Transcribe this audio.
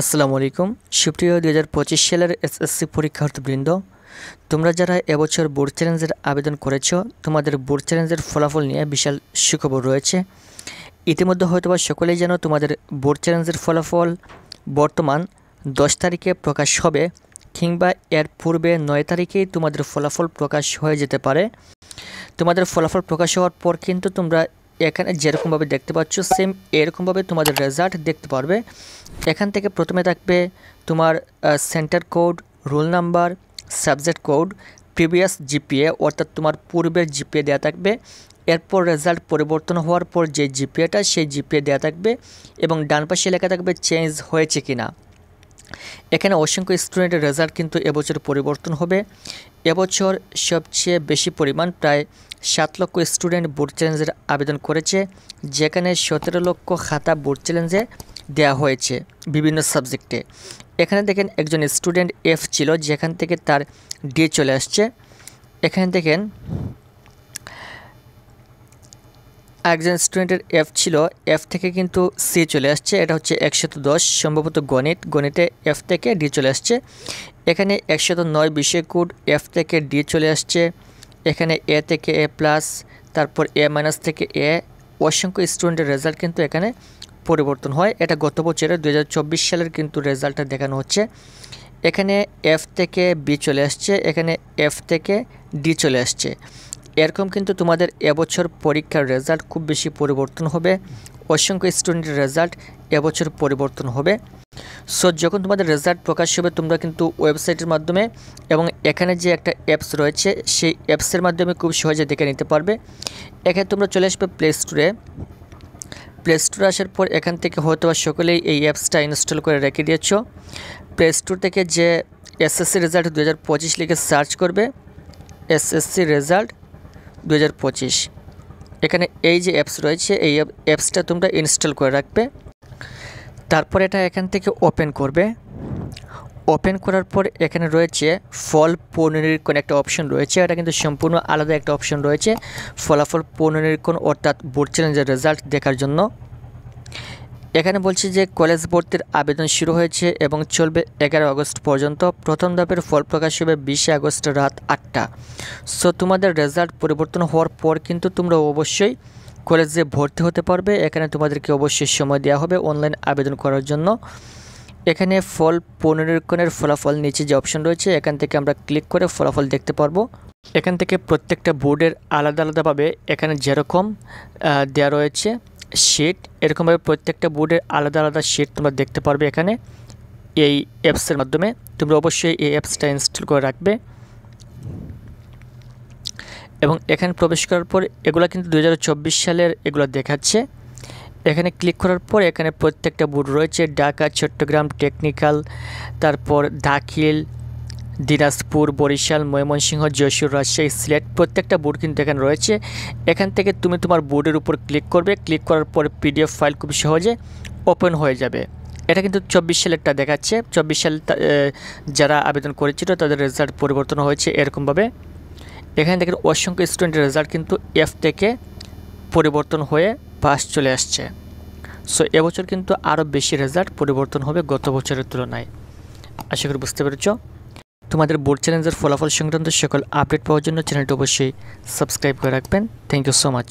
আসসালামু আলাইকুম সুপ্রিয় 2025 সালের এসএসসি পরীক্ষার্থীবৃন্দ, তোমরা যারা এবছর বোর্ড চ্যালেঞ্জের আবেদন করেছো তোমাদের বোর্ড চ্যালেঞ্জের ফলাফল নিয়ে বিশাল সুখবর রয়েছে। ইতিমধ্যে হয়তোবা সকলেই জানো তোমাদের বোর্ড চ্যালেঞ্জের ফলাফল বর্তমান 10 তারিখে প্রকাশ হবে, কিংবা এর পূর্বে 9 তারিখেই তোমাদের ফলাফল প্রকাশ হয়ে যেতে পারে। তোমাদের ফলাফল প্রকাশ হওয়ার পর কিন্তু তোমরা এখানে যেরকমভাবে দেখতে পাচ্ছ সেম এরকমভাবে তোমাদের রেজাল্ট দেখতে পারবে। এখান থেকে প্রথমে থাকবে তোমার centre code, roll number, subject code, previous GPA অর্থাৎ তোমার পূর্বের জিপিএ দেওয়া থাকবে। এরপর রেজাল্ট পরিবর্তন হওয়ার পর যে জিপিএটা সেই জিপিএ দেওয়া থাকবে এবং ডান পাশে লেখা থাকবে চেঞ্জ হয়েছে কিনা। এখানে অসংখ্য স্টুডেন্টের রেজাল্ট কিন্তু এবছর পরিবর্তন হবে। এবছর সবচেয়ে বেশি পরিমাণ প্রায় 7 লক্ষ স্টুডেন্ট বোর্ড চ্যালেঞ্জের আবেদন করেছে, যেখানে 17 লক্ষ খাতা বোর্ড চ্যালেঞ্জে দেওয়া হয়েছে বিভিন্ন সাবজেক্টে। এখানে দেখেন একজন স্টুডেন্ট এফ ছিল, যেখান থেকে তার ডি চলে আসছে। এখানে দেখেন একজন স্টুডেন্টের এফ ছিল, এফ থেকে কিন্তু সি চলে আসছে, এটা হচ্ছে 110 সম্ভবত গণিতে এফ থেকে ডি চলে আসছে। এখানে 109 বিষয় কোড, এফ থেকে ডি চলে আসছে। এখানে এ থেকে এ প্লাস, তারপর এ মাইনাস থেকে এ। অসংখ্য স্টুডেন্টের রেজাল্ট কিন্তু এখানে পরিবর্তন হয়। এটা গত বছরের 2024 সালের কিন্তু রেজাল্টটা দেখানো হচ্ছে। এখানে এফ থেকে বি চলে আসছে, এখানে এফ থেকে ডি চলে আসছে। এরকম কিন্তু তোমাদের এবছর পরীক্ষার রেজাল্ট খুব বেশি পরিবর্তন হবে। অসংখ্য স্টুডেন্টের রেজাল্ট এবছর পরিবর্তন হবে। সো যখন তোমাদের রেজাল্ট প্রকাশ হবে তোমরা কিন্তু ওয়েবসাইটের মাধ্যমে এবং এখানে যে একটা অ্যাপস রয়েছে সেই অ্যাপসের মাধ্যমে খুব সহজে দেখে নিতে পারবে। এখানে তোমরা চলে আসবে প্লে স্টোরে আসার পর এখান থেকে হয়তো সকলেই এই অ্যাপসটা ইনস্টল করে রেখে দিয়েছ। প্লে স্টোর থেকে যে এসএসসি রেজাল্ট 2025 লিখে সার্চ করবে, এসএসসি রেজাল্ট 2025। এখানে এই যে অ্যাপস রয়েছে এই অ্যাপসটা তোমরা ইনস্টল করে রাখবে। তারপর এটা এখান থেকে ওপেন করবে। ওপেন করার পর এখানে রয়েছে ফল পুনর্নিরীক্ষণ একটা অপশন রয়েছে। এটা কিন্তু সম্পূর্ণ আলাদা একটা অপশন রয়েছে ফলাফল পুনর্নিরীক্ষণ অর্থাৎ বোর্ড চ্যালেঞ্জের রেজাল্ট দেখার জন্য। এখানে বলছে যে কলেজ ভর্তির আবেদন শুরু হয়েছে এবং চলবে 11 আগস্ট পর্যন্ত। প্রথম ধাপের ফল প্রকাশ হবে 20 আগস্ট রাত 8টা। সো তোমাদের রেজাল্ট পরিবর্তন হওয়ার পর কিন্তু তোমরা অবশ্যই কলেজে ভর্তি হতে পারবে। এখানে তোমাদেরকে অবশ্যই সময় দেওয়া হবে অনলাইন আবেদন করার জন্য। এখানে ফল পুনর্নিরীক্ষণের ফলাফল নিচে যে অপশন রয়েছে এখান থেকে আমরা ক্লিক করে ফলাফল দেখতে পারবো। এখান থেকে প্রত্যেকটা বোর্ডের আলাদা আলাদাভাবে এখানে যেরকম দেওয়া রয়েছে শিট, এরকমভাবে প্রত্যেকটা বোর্ডের আলাদা আলাদা শিট তোমরা দেখতে পারবে এখানে এই অ্যাপসের মাধ্যমে। তোমরা অবশ্যই এই অ্যাপসটা ইনস্টল করে রাখবে এবং এখানে প্রবেশ করার পর এগুলো কিন্তু 2024 সালের এগুলো দেখাচ্ছে। এখানে ক্লিক করার পর এখানে প্রত্যেকটা বোর্ড রয়েছে, ঢাকা, চট্টগ্রাম, টেকনিক্যাল, তারপর দাখিল, দিনাজপুর, বরিশাল, ময়মনসিংহ, যশোর, রাজশাহী, সিলেট, প্রত্যেকটা বোর্ড কিন্তু এখানে রয়েছে। এখান থেকে তুমি তোমার বোর্ডের উপর ক্লিক করবে। ক্লিক করার পর পিডিএফ ফাইল খুব সহজে ওপেন হয়ে যাবে। এটা কিন্তু 24 সালেরটা দেখাচ্ছে। 24 সাল যারা আবেদন করেছিল তাদের রেজাল্ট পরিবর্তন হয়েছে এরকমভাবে। এখানে দেখেন অসংখ্য স্টুডেন্টের রেজাল্ট কিন্তু এফ থেকে পরিবর্তন হয়ে পাস চলে আসছে। সো এবছর কিন্তু আরও বেশি রেজাল্ট পরিবর্তন হবে গত বছরের তুলনায়। আশা করি বুঝতে পেরেছ। তোমাদের বোর্ড চ্যালেঞ্জের ফলাফল সংক্রান্ত সকল আপডেট পাওয়ার জন্য চ্যানেলটি অবশ্যই সাবস্ক্রাইব করে রাখবেন। Thank you so much.